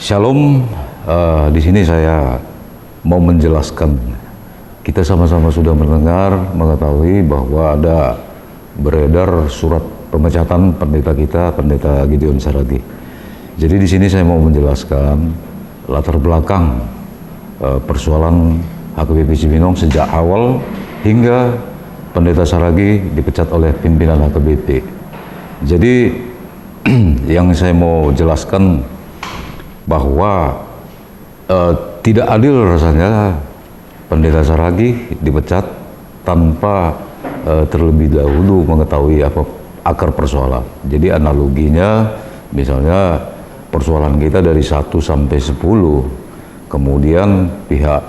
Shalom, di sini saya mau menjelaskan. Kita sama-sama sudah mendengar, mengetahui bahwa ada beredar surat pemecatan pendeta kita, Pendeta Gideon Saragi. Jadi di sini saya mau menjelaskan latar belakang persoalan HKBP Cibinong sejak awal hingga Pendeta Saragi dipecat oleh pimpinan HKBP. Jadi yang saya mau jelaskan bahwa tidak adil rasanya Pendeta Saragi dipecat tanpa terlebih dahulu mengetahui apa akar persoalan. Jadi analoginya misalnya persoalan kita dari 1 sampai 10, kemudian pihak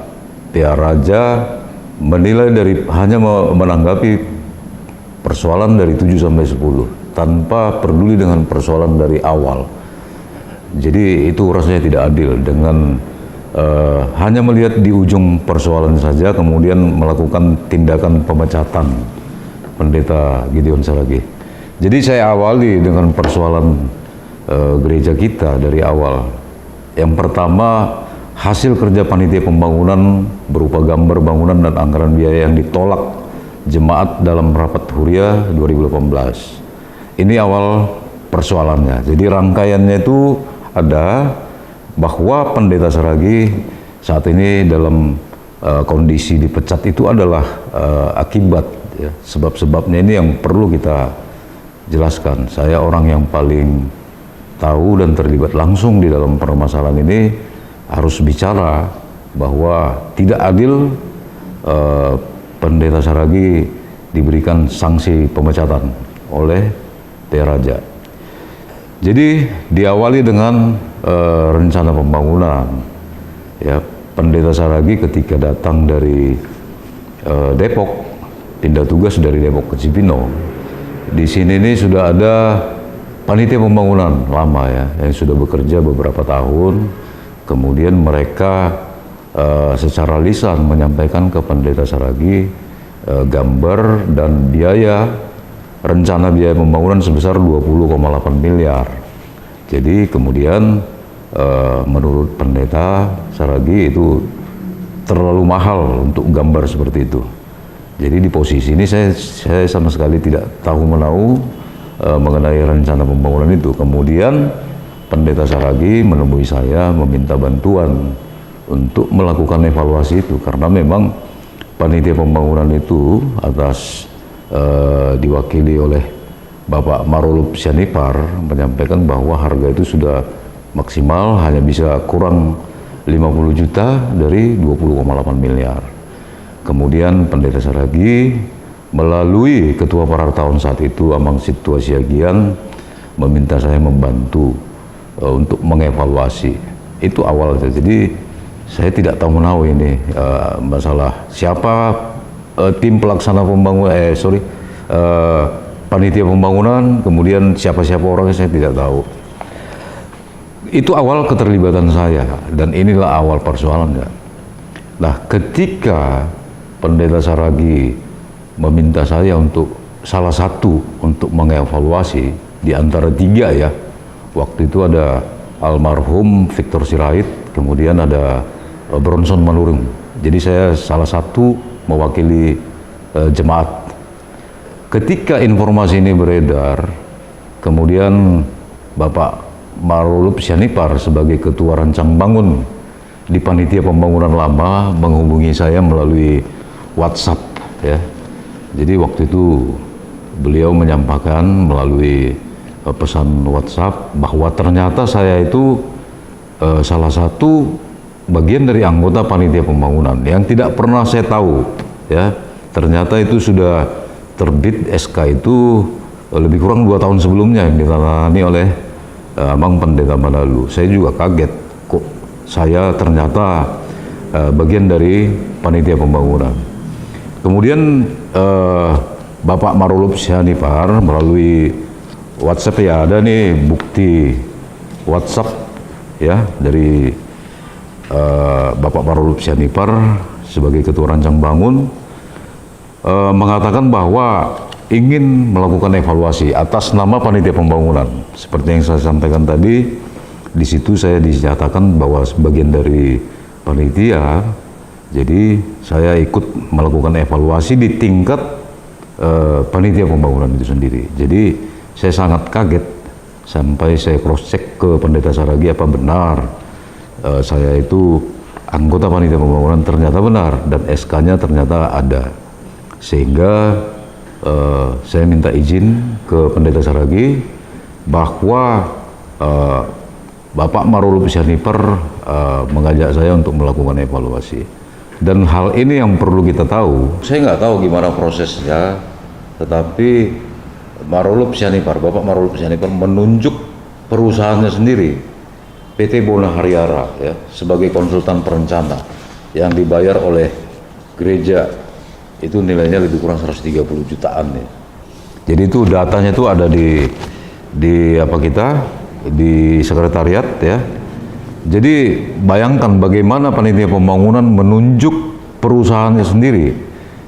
Raja menilai hanya menanggapi persoalan dari 7 sampai 10 tanpa peduli dengan persoalan dari awal. Jadi itu rasanya tidak adil dengan hanya melihat di ujung persoalan saja kemudian melakukan tindakan pemecatan Pendeta Gideon Saragi. Jadi saya awali dengan persoalan gereja kita dari awal. Yang pertama, hasil kerja panitia pembangunan berupa gambar bangunan dan anggaran biaya yang ditolak jemaat dalam rapat Huria 2018. Ini awal persoalannya. Jadi rangkaiannya itu ada bahwa Pendeta Saragi saat ini dalam kondisi dipecat itu adalah akibat ya, sebab-sebabnya ini yang perlu kita jelaskan. Saya orang yang paling tahu dan terlibat langsung di dalam permasalahan ini harus bicara bahwa tidak adil Pendeta Saragi diberikan sanksi pemecatan oleh Raja. Jadi diawali dengan rencana pembangunan. Ya, Pendeta Saragi ketika datang dari Depok, pindah tugas dari Depok ke Cibinong. Di sini ini sudah ada panitia pembangunan lama ya, yang sudah bekerja beberapa tahun. Kemudian mereka secara lisan menyampaikan ke Pendeta Saragi gambar dan rencana biaya pembangunan sebesar 20,8 miliar. Jadi kemudian menurut Pendeta Saragi itu terlalu mahal untuk gambar seperti itu. Jadi di posisi ini saya sama sekali tidak tahu menahu mengenai rencana pembangunan itu. Kemudian Pendeta Saragi menemui saya meminta bantuan untuk melakukan evaluasi itu karena memang panitia pembangunan itu atas diwakili oleh Bapak Marulup Sianipar menyampaikan bahwa harga itu sudah maksimal hanya bisa kurang 50 juta dari 20,8 miliar. Kemudian Pendeta Saragi melalui Ketua Parartawan saat itu Amang Situa Siagian meminta saya membantu untuk mengevaluasi. Itu awalnya. Jadi saya tidak tahu menahu ini masalah siapa tim pelaksana pembangunan, panitia pembangunan, kemudian siapa-siapa orangnya saya tidak tahu. Itu awal keterlibatan saya dan inilah awal persoalannya. Nah, ketika Pendeta Saragi meminta saya untuk salah satu untuk mengevaluasi di antara 3 ya, waktu itu ada almarhum Victor Sirait, kemudian ada Bronson Manurung. Jadi saya salah satu mewakili jemaat. Ketika informasi ini beredar, kemudian Bapak Marulup Sianipar sebagai Ketua Rancang Bangun di Panitia Pembangunan Lama menghubungi saya melalui WhatsApp ya. Jadi waktu itu beliau menyampaikan melalui pesan WhatsApp bahwa ternyata saya itu salah satu bagian dari anggota panitia pembangunan yang tidak pernah saya tahu ya. Ternyata itu sudah terbit SK itu lebih kurang 2 tahun sebelumnya yang ditandatangani oleh Amang Pendeta Manalu. Saya juga kaget kok saya ternyata bagian dari panitia pembangunan. Kemudian Bapak Marulup Sianipar melalui WhatsApp ya, ada nih bukti WhatsApp ya dari Bapak Marulup Sianipar sebagai Ketua Rancang Bangun mengatakan bahwa ingin melakukan evaluasi atas nama panitia pembangunan. Seperti yang saya sampaikan tadi, Di situ saya dinyatakan bahwa sebagian dari panitia, jadi saya ikut melakukan evaluasi di tingkat panitia pembangunan itu sendiri. Jadi saya sangat kaget sampai saya cross check ke Pendeta Saragi apa benar saya itu anggota panitia pembangunan, ternyata benar, dan SK-nya ternyata ada. Sehingga saya minta izin ke Pendeta Saragi bahwa Bapak Marulup Syahniper mengajak saya untuk melakukan evaluasi. Dan hal ini yang perlu kita tahu, saya nggak tahu gimana prosesnya, tetapi Marulup Syahniper, Bapak Marulup Syahniper menunjuk perusahaannya sendiri, PT Bona Haryara, ya, sebagai konsultan perencana yang dibayar oleh gereja, itu nilainya lebih kurang 130 jutaan ya. Jadi itu datanya itu ada di di sekretariat ya. Jadi bayangkan bagaimana panitia pembangunan menunjuk perusahaannya sendiri.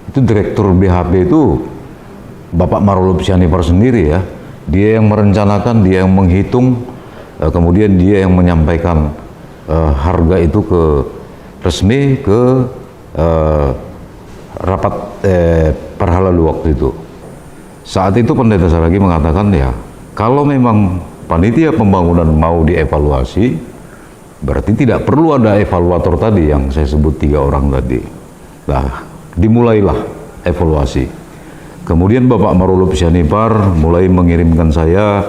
Itu direktur BHP itu Bapak Marulup Syahniper sendiri ya. Dia yang merencanakan, dia yang menghitung, kemudian dia yang menyampaikan harga itu ke resmi ke rapat Parhaladu waktu itu. Saat itu Pendeta Saragi mengatakan ya, kalau memang panitia pembangunan mau dievaluasi, berarti tidak perlu ada evaluator tadi yang saya sebut 3 orang tadi. Nah, dimulailah evaluasi. Kemudian Bapak Marulup Syahniper mulai mengirimkan saya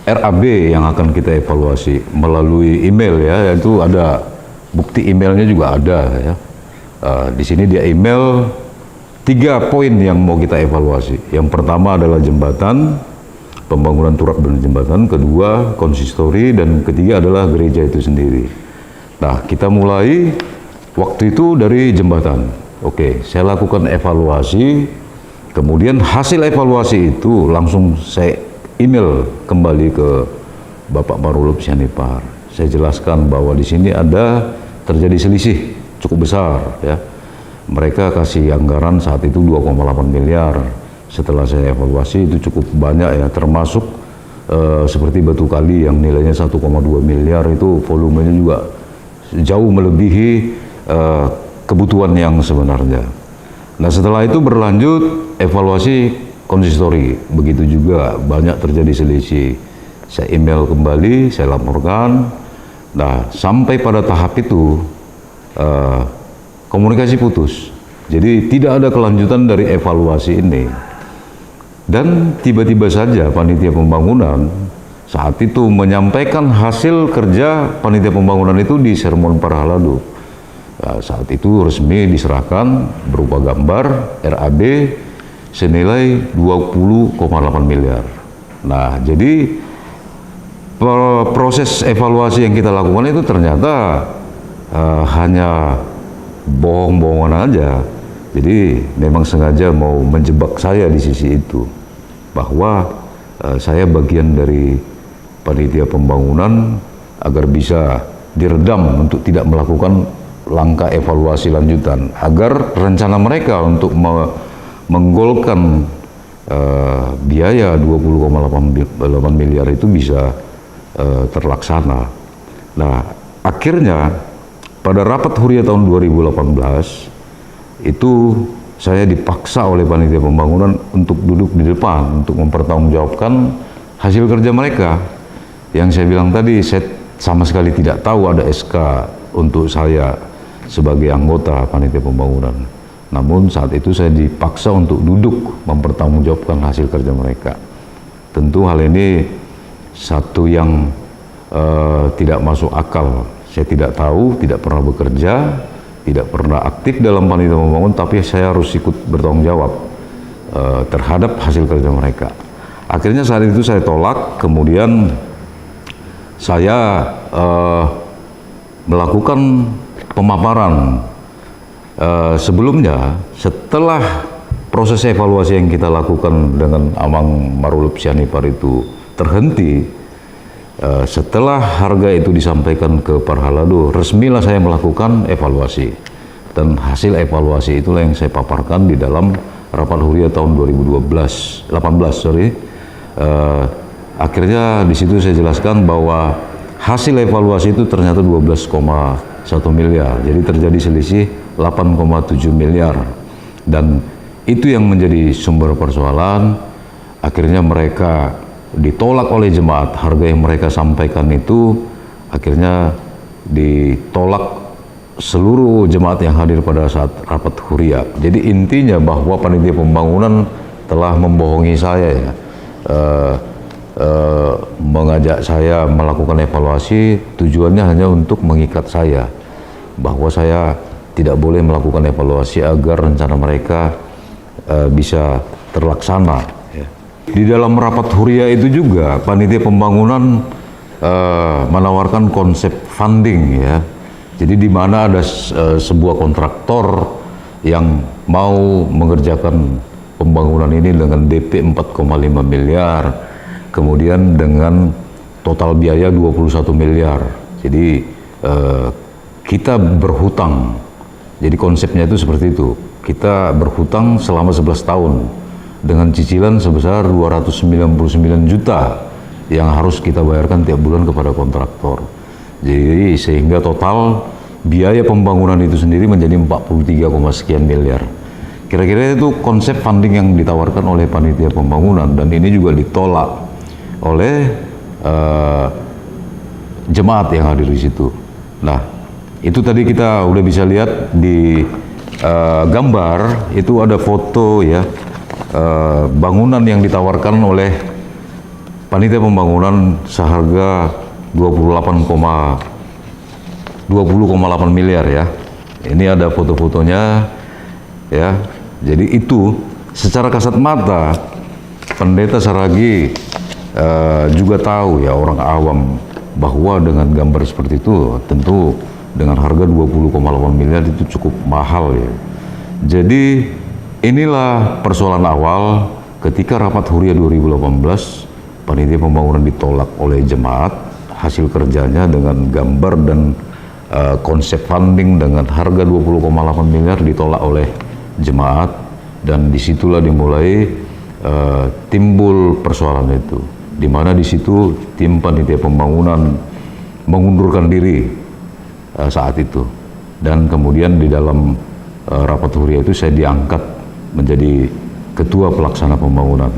RAB yang akan kita evaluasi melalui email ya, itu ada bukti emailnya juga ada ya. Di sini dia email 3 poin yang mau kita evaluasi. Yang pertama adalah jembatan, pembangunan turap dan jembatan, kedua konsistori, dan ketiga adalah gereja itu sendiri. Nah, kita mulai waktu itu dari jembatan. Oke, saya lakukan evaluasi, kemudian hasil evaluasi itu langsung saya email kembali ke Bapak Marulup Syahniper. Saya jelaskan bahwa di sini ada terjadi selisih cukup besar ya. Mereka kasih anggaran saat itu 2,8 miliar. Setelah saya evaluasi itu cukup banyak ya, termasuk seperti batu kali yang nilainya 1,2 miliar, itu volumenya juga jauh melebihi kebutuhan yang sebenarnya. Nah, setelah itu berlanjut evaluasi konsistori, begitu juga banyak terjadi selisih. Saya email kembali, saya laporkan. Nah, sampai pada tahap itu komunikasi putus. Jadi tidak ada kelanjutan dari evaluasi ini. Dan tiba-tiba saja panitia pembangunan saat itu menyampaikan hasil kerja panitia pembangunan itu di sermon Parhaladu. Nah, saat itu resmi diserahkan berupa gambar RAB senilai 20,8 miliar. Nah, jadi proses evaluasi yang kita lakukan itu ternyata hanya bohong-bohongan aja. Jadi memang sengaja mau menjebak saya di sisi itu, bahwa saya bagian dari panitia pembangunan agar bisa diredam untuk tidak melakukan langkah evaluasi lanjutan, agar rencana mereka untuk menggolkan biaya 20,8 miliar itu bisa terlaksana. Nah, akhirnya pada rapat Huria tahun 2018 itu saya dipaksa oleh panitia pembangunan untuk duduk di depan untuk mempertanggungjawabkan hasil kerja mereka. Yang saya bilang tadi, saya sama sekali tidak tahu ada SK untuk saya sebagai anggota panitia pembangunan. Namun saat itu saya dipaksa untuk duduk mempertanggungjawabkan hasil kerja mereka. Tentu hal ini satu yang tidak masuk akal. Saya tidak tahu, tidak pernah bekerja, tidak pernah aktif dalam panitia pembangunan, tapi saya harus ikut bertanggung jawab terhadap hasil kerja mereka. Akhirnya saat itu saya tolak, kemudian saya melakukan pemaparan. Sebelumnya, setelah proses evaluasi yang kita lakukan dengan Amang Marulup Syahniper itu terhenti, setelah harga itu disampaikan ke Parhaladu, resmilah saya melakukan evaluasi. Dan hasil evaluasi itulah yang saya paparkan di dalam rapat Huria tahun 2018 akhirnya di situ saya jelaskan bahwa hasil evaluasi itu ternyata 12,1 miliar. Jadi terjadi selisih 8,7 miliar. Dan itu yang menjadi sumber persoalan. Akhirnya mereka ditolak oleh jemaat. Harga yang mereka sampaikan itu akhirnya ditolak seluruh jemaat yang hadir pada saat rapat huria. Jadi intinya bahwa panitia pembangunan telah membohongi saya ya, mengajak saya melakukan evaluasi, tujuannya hanya untuk mengikat saya bahwa saya tidak boleh melakukan evaluasi agar rencana mereka bisa terlaksana ya. Di dalam rapat huria itu juga panitia pembangunan menawarkan konsep funding ya. Jadi di mana ada sebuah kontraktor yang mau mengerjakan pembangunan ini dengan DP 4,5 miliar, kemudian dengan total biaya 21 miliar. Jadi kita berhutang. Jadi konsepnya itu seperti itu. Kita berhutang selama 11 tahun dengan cicilan sebesar 299 juta yang harus kita bayarkan tiap bulan kepada kontraktor. Jadi sehingga total biaya pembangunan itu sendiri menjadi 43, sekian miliar. Kira-kira itu konsep funding yang ditawarkan oleh panitia pembangunan, dan ini juga ditolak oleh jemaat yang hadir di situ. Nah, itu tadi kita udah bisa lihat di gambar itu ada foto ya, bangunan yang ditawarkan oleh panitia pembangunan seharga 20,8 miliar ya. Ini ada foto-fotonya ya. Jadi itu secara kasat mata Pendeta Saragi juga tahu ya, orang awam, bahwa dengan gambar seperti itu tentu dengan harga 20,8 miliar itu cukup mahal ya. Jadi inilah persoalan awal ketika rapat huria 2018, panitia pembangunan ditolak oleh jemaat. Hasil kerjanya dengan gambar dan konsep funding dengan harga 20,8 miliar ditolak oleh jemaat, dan disitulah dimulai timbul persoalan itu, di mana di situ tim panitia pembangunan mengundurkan diri saat itu, dan kemudian di dalam rapat huria itu saya diangkat menjadi ketua pelaksana pembangunan.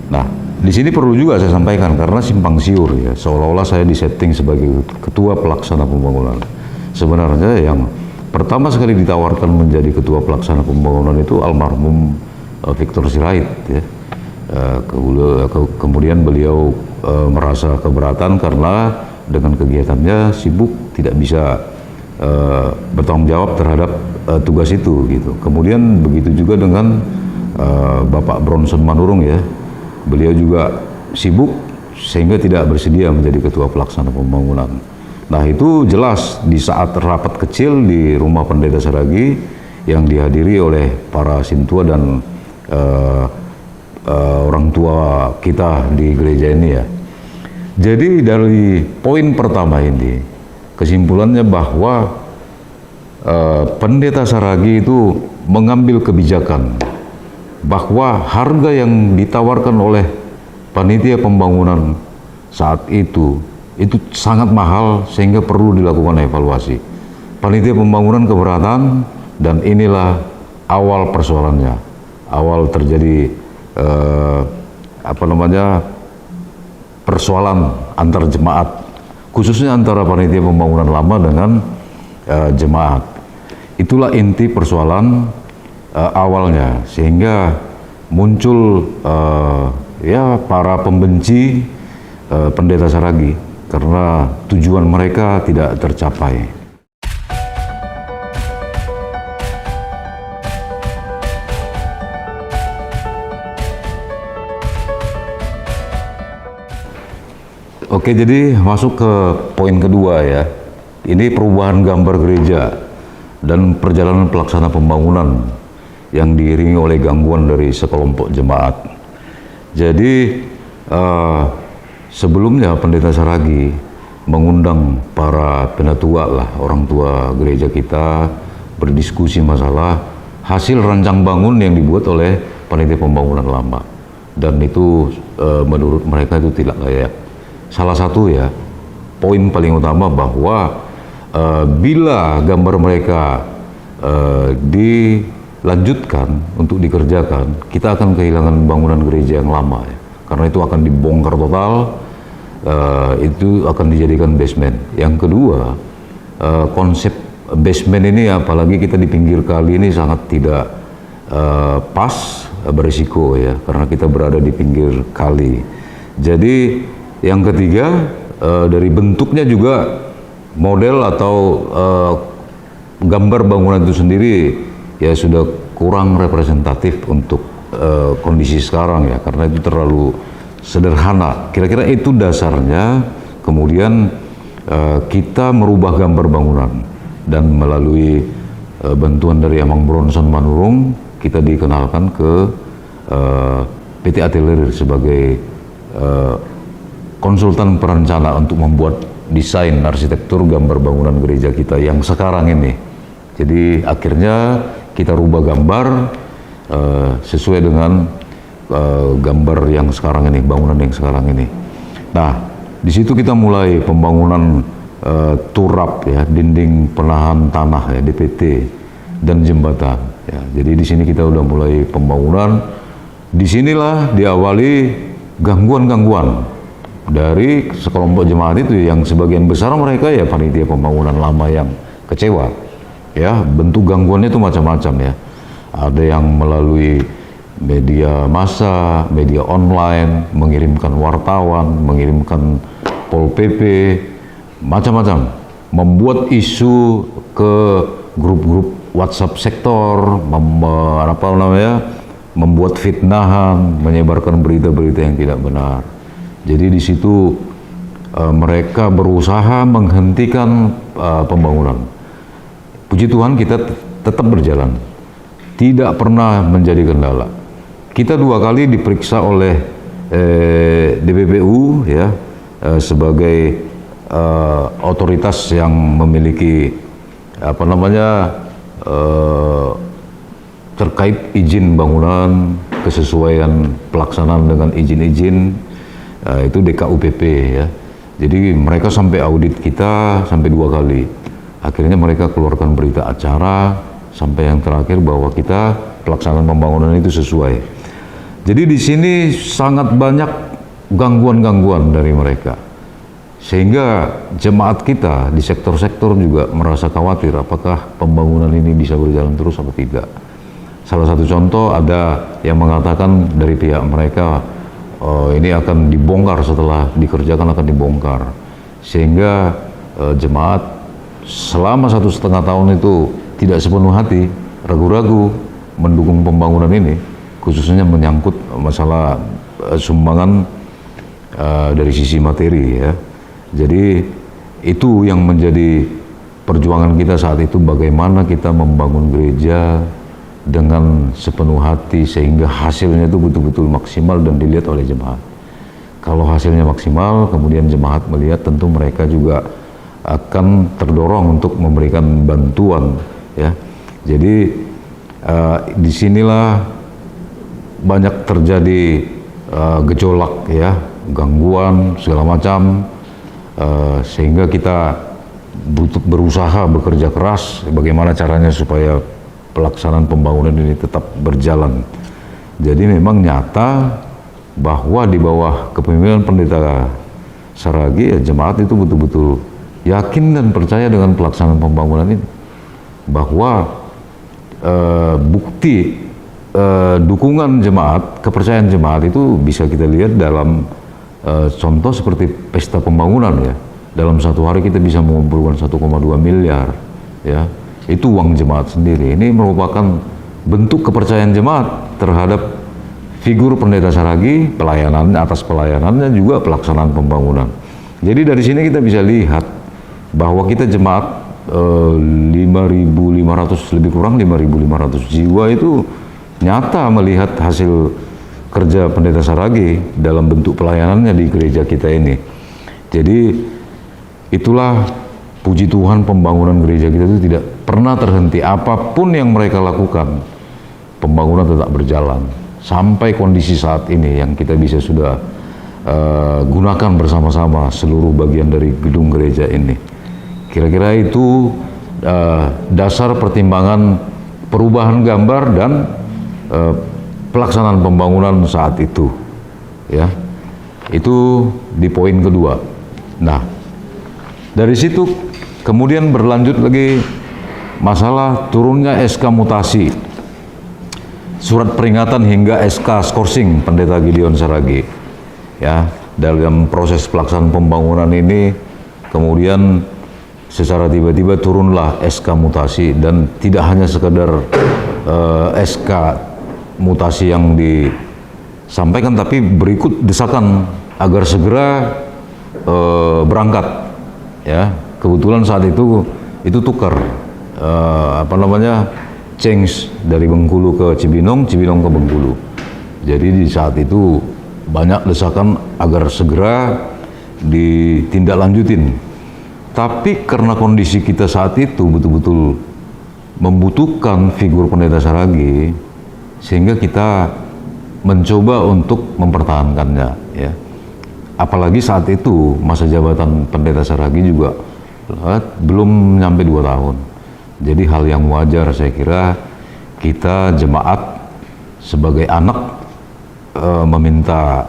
Nah, di sini perlu juga saya sampaikan karena simpang siur ya, seolah-olah saya disetting sebagai ketua pelaksana pembangunan. Sebenarnya yang pertama sekali ditawarkan menjadi ketua pelaksana pembangunan itu almarhum Victor Sirait ya. Kemudian beliau merasa keberatan karena dengan kegiatannya sibuk, tidak bisa bertanggung jawab terhadap tugas itu gitu. Kemudian begitu juga dengan Bapak Bronson Manurung ya. Beliau juga sibuk sehingga tidak bersedia menjadi ketua pelaksana pembangunan. Nah, itu jelas di saat rapat kecil di rumah Pendeta Saragi yang dihadiri oleh para sintua dan orang tua kita di gereja ini ya. Jadi dari poin pertama ini, kesimpulannya bahwa Pendeta Saragi itu mengambil kebijakan bahwa harga yang ditawarkan oleh panitia pembangunan saat itu sangat mahal sehingga perlu dilakukan evaluasi. Panitia pembangunan keberatan, dan inilah awal persoalannya. Awal terjadi persoalan antar jemaat, khususnya antara panitia pembangunan lama dengan jemaat. Itulah inti persoalan awalnya, sehingga muncul ya para pembenci Pendeta Saragi karena tujuan mereka tidak tercapai. Oke, jadi masuk ke poin kedua ya. Ini perubahan gambar gereja dan perjalanan pelaksana pembangunan yang diiringi oleh gangguan dari sekelompok jemaat. Jadi sebelumnya Pendeta Saragi mengundang para penatua lah, orang tua gereja kita, berdiskusi masalah hasil rancang bangun yang dibuat oleh panitia pembangunan lama. dan itu menurut mereka itu tidak layak. Salah satu ya, poin paling utama bahwa bila gambar mereka dilanjutkan untuk dikerjakan, kita akan kehilangan bangunan gereja yang lama ya. Karena itu akan dibongkar total, itu akan dijadikan basement. Yang kedua, konsep basement ini apalagi kita di pinggir kali ini sangat tidak pas, berisiko ya, karena kita berada di pinggir kali. Jadi yang ketiga, dari bentuknya juga model atau gambar bangunan itu sendiri ya sudah kurang representatif untuk kondisi sekarang ya, karena itu terlalu sederhana. Kira-kira itu dasarnya. Kemudian kita merubah gambar bangunan, dan melalui bantuan dari Amang Bronson Manurung, kita dikenalkan ke PT Atelier sebagai konsultan perencana untuk membuat desain arsitektur gambar bangunan gereja kita yang sekarang ini. Jadi akhirnya kita rubah gambar sesuai dengan gambar yang sekarang ini, bangunan yang sekarang ini. Nah, di situ kita mulai pembangunan turap ya, dinding penahan tanah ya, DPT, dan jembatan ya. Jadi di sini kita udah mulai pembangunan. Disinilah diawali gangguan-gangguan dari sekelompok jemaat itu, yang sebagian besar mereka ya panitia pembangunan lama yang kecewa ya. Bentuk gangguannya itu macam-macam ya. Ada yang melalui media massa, media online, mengirimkan wartawan, mengirimkan Pol PP, macam-macam, membuat isu ke grup-grup WhatsApp sektor, membuat fitnahan, menyebarkan berita-berita yang tidak benar. Jadi di situ mereka berusaha menghentikan pembangunan. Puji Tuhan kita tetap berjalan, tidak pernah menjadi kendala. Kita 2 kali diperiksa oleh DPPU ya, sebagai otoritas yang memiliki terkait izin bangunan, kesesuaian pelaksanaan dengan izin-izin, itu DKUPP ya. Jadi mereka sampai audit kita sampai 2 kali. Akhirnya mereka keluarkan berita acara sampai yang terakhir bahwa kita pelaksanaan pembangunan itu sesuai. Jadi di sini sangat banyak gangguan-gangguan dari mereka, sehingga jemaat kita di sektor-sektor juga merasa khawatir apakah pembangunan ini bisa berjalan terus atau tidak. Salah satu contoh, ada yang mengatakan dari pihak mereka ini akan dibongkar, setelah dikerjakan akan dibongkar, sehingga jemaat selama 1,5 tahun itu tidak sepenuh hati, ragu-ragu mendukung pembangunan ini, khususnya menyangkut masalah sumbangan dari sisi materi ya. Jadi itu yang menjadi perjuangan kita saat itu, bagaimana kita membangun gereja dengan sepenuh hati sehingga hasilnya itu betul-betul maksimal dan dilihat oleh jemaat. Kalau hasilnya maksimal, kemudian jemaat melihat, tentu mereka juga akan terdorong untuk memberikan bantuan ya. Jadi disinilah banyak terjadi gejolak ya, gangguan segala macam, sehingga kita butuh berusaha bekerja keras bagaimana caranya supaya pelaksanaan pembangunan ini tetap berjalan. Jadi memang nyata bahwa di bawah kepemimpinan Pendeta Saragi ya, jemaat itu betul-betul yakin dan percaya dengan pelaksanaan pembangunan ini, bahwa bukti dukungan jemaat, kepercayaan jemaat itu bisa kita lihat dalam contoh seperti pesta pembangunan ya. Dalam 1 hari kita bisa mengumpulkan 1,2 miliar ya. Itu uang jemaat sendiri. Ini merupakan bentuk kepercayaan jemaat terhadap figur Pendeta Saragi, pelayanan, atas pelayanannya juga pelaksanaan pembangunan. Jadi dari sini kita bisa lihat bahwa kita jemaat 5.500, lebih kurang 5.500 jiwa itu nyata melihat hasil kerja Pendeta Saragi dalam bentuk pelayanannya di gereja kita ini. Jadi itulah puji Tuhan, pembangunan gereja kita itu tidak pernah terhenti. Apapun yang mereka lakukan, pembangunan tetap berjalan sampai kondisi saat ini yang kita bisa sudah gunakan bersama-sama seluruh bagian dari gedung gereja ini. Kira-kira itu dasar pertimbangan perubahan gambar dan pelaksanaan pembangunan saat itu, ya. Itu di poin kedua. Nah, dari situ kemudian berlanjut lagi masalah turunnya SK mutasi, surat peringatan hingga SK skorsing Pendeta Gideon Saragi. Ya, dalam proses pelaksanaan pembangunan ini kemudian secara tiba-tiba turunlah SK mutasi, dan tidak hanya sekedar SK mutasi yang disampaikan, tapi berikut desakan agar segera berangkat. Ya, kebetulan saat itu tukar change dari Bengkulu ke Cibinong, Cibinong ke Bengkulu. Jadi di saat itu banyak desakan agar segera ditindaklanjutin. Tapi karena kondisi kita saat itu betul-betul membutuhkan figur Pendeta Saragi, sehingga kita mencoba untuk mempertahankannya, ya. Apalagi saat itu masa jabatan Pendeta Saragi juga belum nyampe 2 tahun. Jadi hal yang wajar saya kira kita jemaat sebagai anak meminta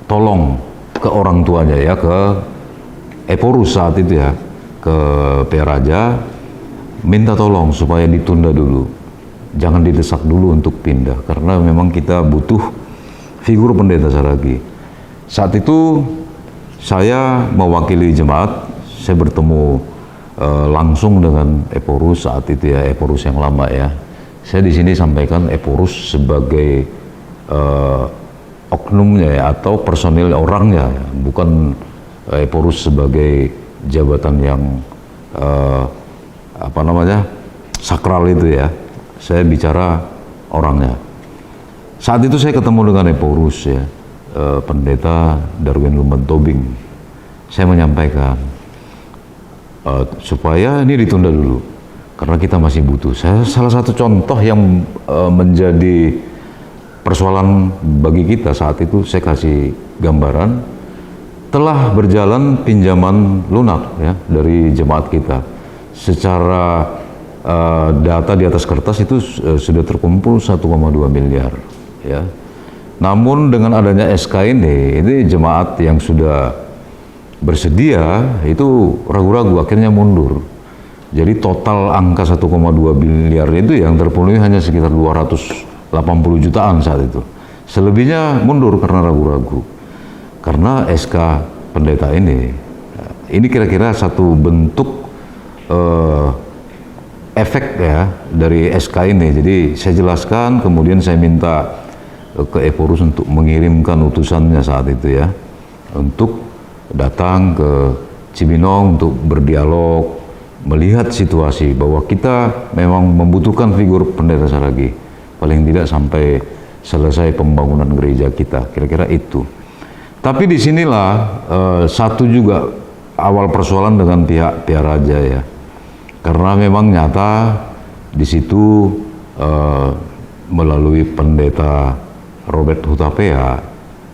tolong ke orang tuanya, ya, ke Eporus saat itu, ya, ke PR Raja, minta tolong supaya ditunda dulu, jangan didesak dulu untuk pindah, karena memang kita butuh figur Pendeta Saragi. Saat itu saya mewakili jemaat, saya bertemu langsung dengan Eporus saat itu, ya, Eporus yang lama, ya. Saya di sini sampaikan Eporus sebagai oknumnya, ya, atau personil orangnya, ya, bukan Eporus sebagai jabatan yang sakral itu, ya. Saya bicara orangnya. Saat itu saya ketemu dengan Eporus, ya, Pendeta Darwin Lumban Tobing. Saya menyampaikan supaya ini ditunda dulu karena kita masih butuh. Salah satu contoh yang menjadi persoalan bagi kita saat itu, saya kasih gambaran, telah berjalan pinjaman lunak, ya, dari jemaat kita. Secara data di atas kertas itu sudah terkumpul 1,2 miliar, ya. Namun dengan adanya SK ini jemaat yang sudah bersedia itu ragu-ragu, akhirnya mundur. Jadi total angka 1,2 miliar itu yang terpenuhi hanya sekitar 280 jutaan saat itu. Selebihnya mundur karena ragu-ragu. Karena SK pendeta ini kira-kira satu bentuk efek, ya, dari SK ini. Jadi saya jelaskan, kemudian saya minta ke Eporus untuk mengirimkan utusannya saat itu, ya, untuk datang ke Cibinong untuk berdialog, melihat situasi bahwa kita memang membutuhkan figur Pendeta Saragi, paling tidak sampai selesai pembangunan gereja kita, kira-kira itu. Tapi disinilah satu juga awal persoalan dengan pihak Raja, ya, karena memang nyata di situ melalui Pendeta Robert Hutapea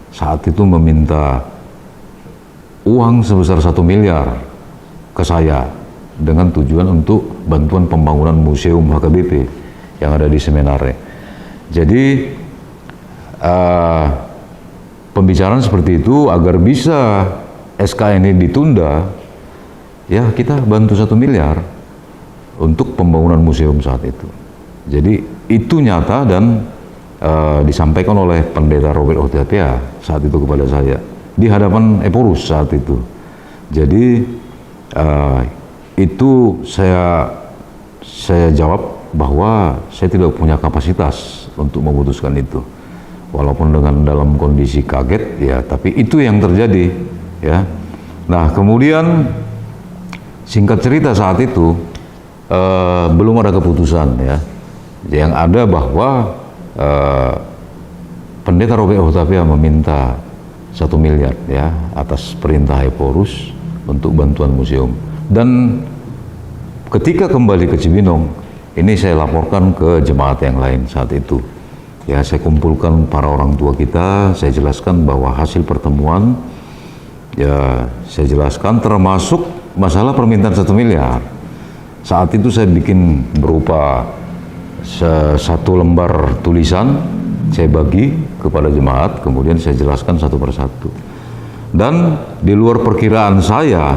saat itu meminta uang sebesar 1 miliar ke saya dengan tujuan untuk bantuan pembangunan museum HKBP yang ada di Semenare. Jadi pembicaraan seperti itu agar bisa SK ini ditunda, ya, kita bantu 1 miliar untuk pembangunan museum saat itu. Jadi itu nyata dan disampaikan oleh Pendeta Robert Hutapea saat itu kepada saya di hadapan Eporus saat itu. Jadi itu saya jawab bahwa saya tidak punya kapasitas untuk memutuskan itu, walaupun dengan dalam kondisi kaget, ya, tapi itu yang terjadi, ya. Nah, kemudian singkat cerita saat itu belum ada keputusan, ya. Yang ada bahwa Pendeta Robert Hutapea meminta 1 miliar, ya, atas perintah Eporus untuk bantuan museum. Dan ketika kembali ke Cibinong, ini saya laporkan ke jemaat yang lain saat itu. Ya, saya kumpulkan para orang tua kita, saya jelaskan bahwa hasil pertemuan, ya saya jelaskan termasuk masalah permintaan 1 miliar. Saat itu saya bikin berupa satu lembar tulisan, saya bagi kepada jemaat, kemudian saya jelaskan satu persatu. Dan di luar perkiraan saya,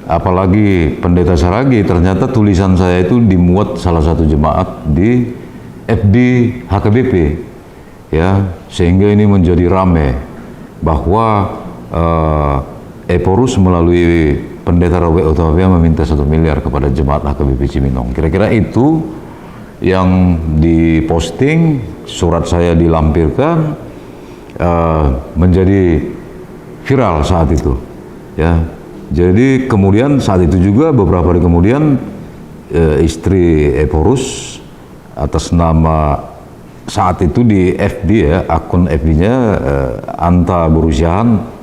apalagi Pendeta Saragi, ternyata tulisan saya itu dimuat salah satu jemaat di FB HKBP, ya, sehingga ini menjadi rame bahwa Eporus melalui Pendeta Robert Otavia meminta 1 miliar kepada jemaat HKBP Cibinong. Kira-kira itu yang diposting, surat saya dilampirkan, menjadi viral saat itu, ya. Jadi kemudian saat itu juga beberapa hari kemudian istri Eporus atas nama saat itu di FB, ya, akun FB-nya Anta Berusiahan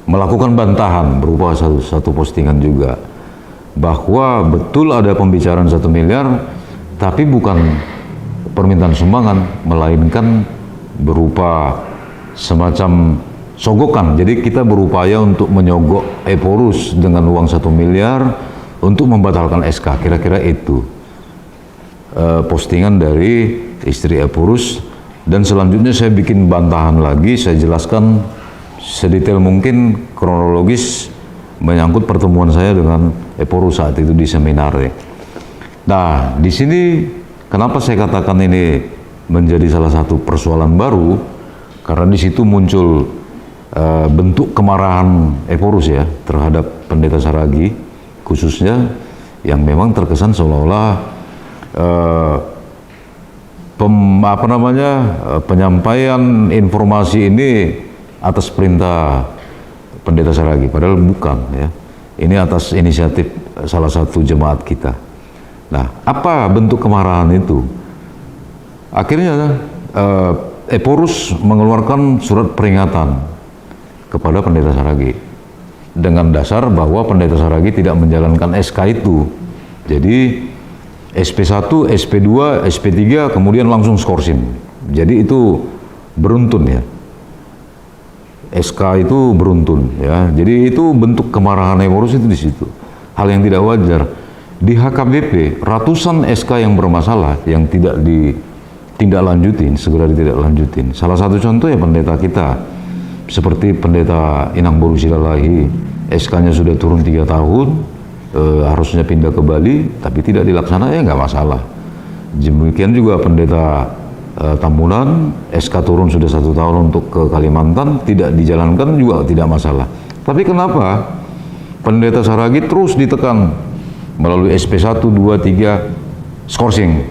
melakukan bantahan berupa satu postingan juga bahwa betul ada pembicaraan 1 miliar, tapi bukan permintaan sumbangan, melainkan berupa semacam sogokan. Jadi kita berupaya untuk menyogok Eporus dengan uang 1 miliar untuk membatalkan SK. Kira-kira itu postingan dari istri Eporus. Dan selanjutnya saya bikin bantahan lagi, saya jelaskan sedetail mungkin kronologis menyangkut pertemuan saya dengan Eporus saat itu di seminar. Nah, di sini kenapa saya katakan ini menjadi salah satu persoalan baru, karena di situ muncul bentuk kemarahan Eporus, ya, terhadap Pendeta Saragi khususnya, yang memang terkesan seolah-olah penyampaian informasi ini atas perintah Pendeta Saragi, padahal bukan, ya. Ini atas inisiatif salah satu jemaat kita. Nah, apa bentuk kemarahan itu? Akhirnya Eporus mengeluarkan surat peringatan kepada Pendeta Saragi dengan dasar bahwa Pendeta Saragi tidak menjalankan SK itu. Jadi SP1, SP2, SP3 kemudian langsung skorsing. Jadi itu beruntun, ya. SK itu beruntun, ya. Jadi itu bentuk kemarahan Eporus itu di situ. Hal yang tidak wajar. Di HKBP ratusan SK yang bermasalah yang tidak ditindaklanjutin, segera ditindaklanjutin. Salah satu contoh ya pendeta kita, seperti Pendeta Inang Boru Silalahi, SK-nya sudah turun 3 tahun. Harusnya pindah ke Bali, tapi tidak dilaksanakan, ya nggak masalah. Demikian juga Pendeta Tambunan, SK turun sudah 1 tahun untuk ke Kalimantan, tidak dijalankan juga tidak masalah. Tapi kenapa Pendeta Saragi terus ditekan melalui SP1, 2, 3 skorsing?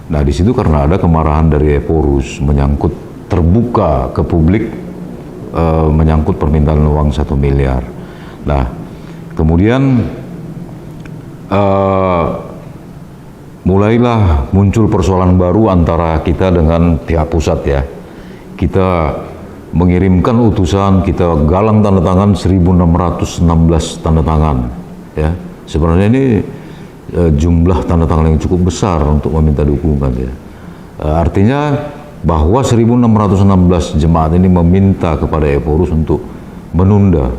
Nah, di situ karena ada kemarahan dari Eporus menyangkut terbuka ke publik, menyangkut permintaan uang 1 miliar. Nah, kemudian mulailah muncul persoalan baru antara kita dengan pihak pusat, ya. Kita mengirimkan utusan, kita galang tanda tangan 1616 tanda tangan, ya. Sebenarnya ini jumlah tanda tangan yang cukup besar untuk meminta dukungan, ya. Artinya bahwa 1616 jemaat ini meminta kepada Eporus untuk menunda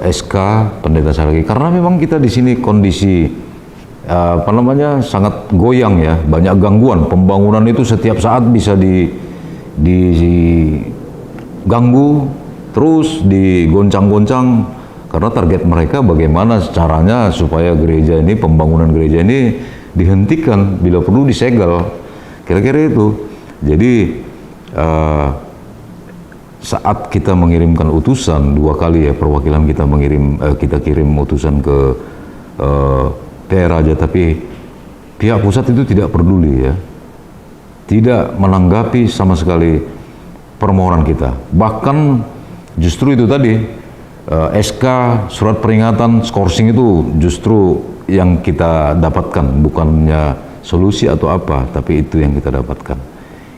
SK Pendeta Saragi, karena memang kita di sini kondisi sangat goyang, ya, banyak gangguan. Pembangunan itu setiap saat bisa diganggu, terus digoncang-goncang, karena target mereka bagaimana caranya supaya gereja ini, pembangunan gereja ini dihentikan, bila perlu disegel, kira-kira itu. Jadi saat kita mengirimkan utusan 2 kali, ya, perwakilan kita kirim utusan ke PR Raja, tapi pihak pusat itu tidak peduli, ya, tidak menanggapi sama sekali permohonan kita. Bahkan justru itu tadi SK surat peringatan skorsing itu justru yang kita dapatkan, bukannya solusi atau apa, tapi itu yang kita dapatkan.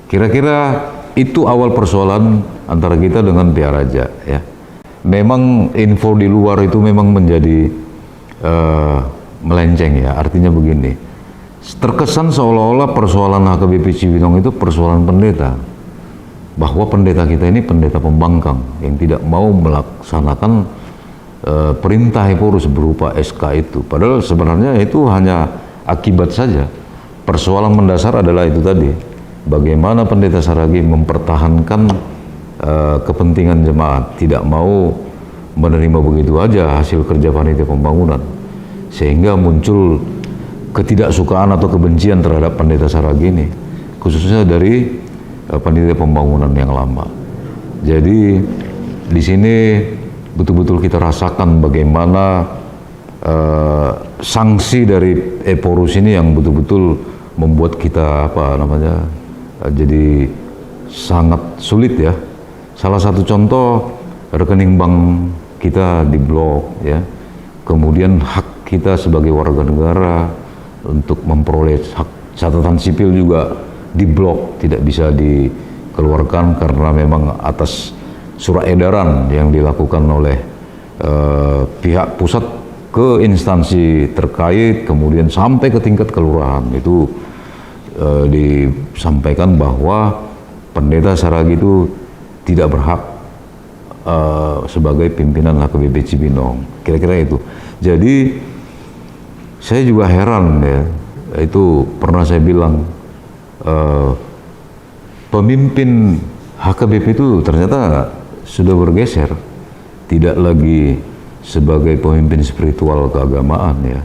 Kira-kira itu awal persoalan antara kita dengan pihak Raja, ya. Memang info di luar itu memang menjadi melenceng, ya. Artinya begini, terkesan seolah-olah persoalan HKBP Cibinong itu persoalan pendeta, bahwa pendeta kita ini pendeta pembangkang yang tidak mau melaksanakan perintah Eporus berupa SK itu. Padahal sebenarnya itu hanya akibat saja. Persoalan mendasar adalah itu tadi, bagaimana pendeta Saragi mempertahankan kepentingan jemaat, tidak mau menerima begitu aja hasil kerja panitia pembangunan, sehingga muncul ketidaksukaan atau kebencian terhadap pendeta Saragi ini, khususnya dari panitia pembangunan yang lama. Jadi di sini betul-betul kita rasakan bagaimana sanksi dari Eporus ini yang betul-betul membuat kita jadi sangat sulit ya. Salah satu contoh, rekening bank kita diblok ya, kemudian hak kita sebagai warga negara untuk memperoleh hak catatan sipil juga diblok, tidak bisa dikeluarkan karena memang atas surat edaran yang dilakukan oleh pihak pusat ke instansi terkait, kemudian sampai ke tingkat kelurahan. Itu disampaikan bahwa pendeta Saragi itu tidak berhak sebagai pimpinan HKBP Cibinong, kira-kira itu. Jadi saya juga heran ya, itu pernah saya bilang pemimpin HKBP itu ternyata sudah bergeser, tidak lagi sebagai pemimpin spiritual keagamaan ya,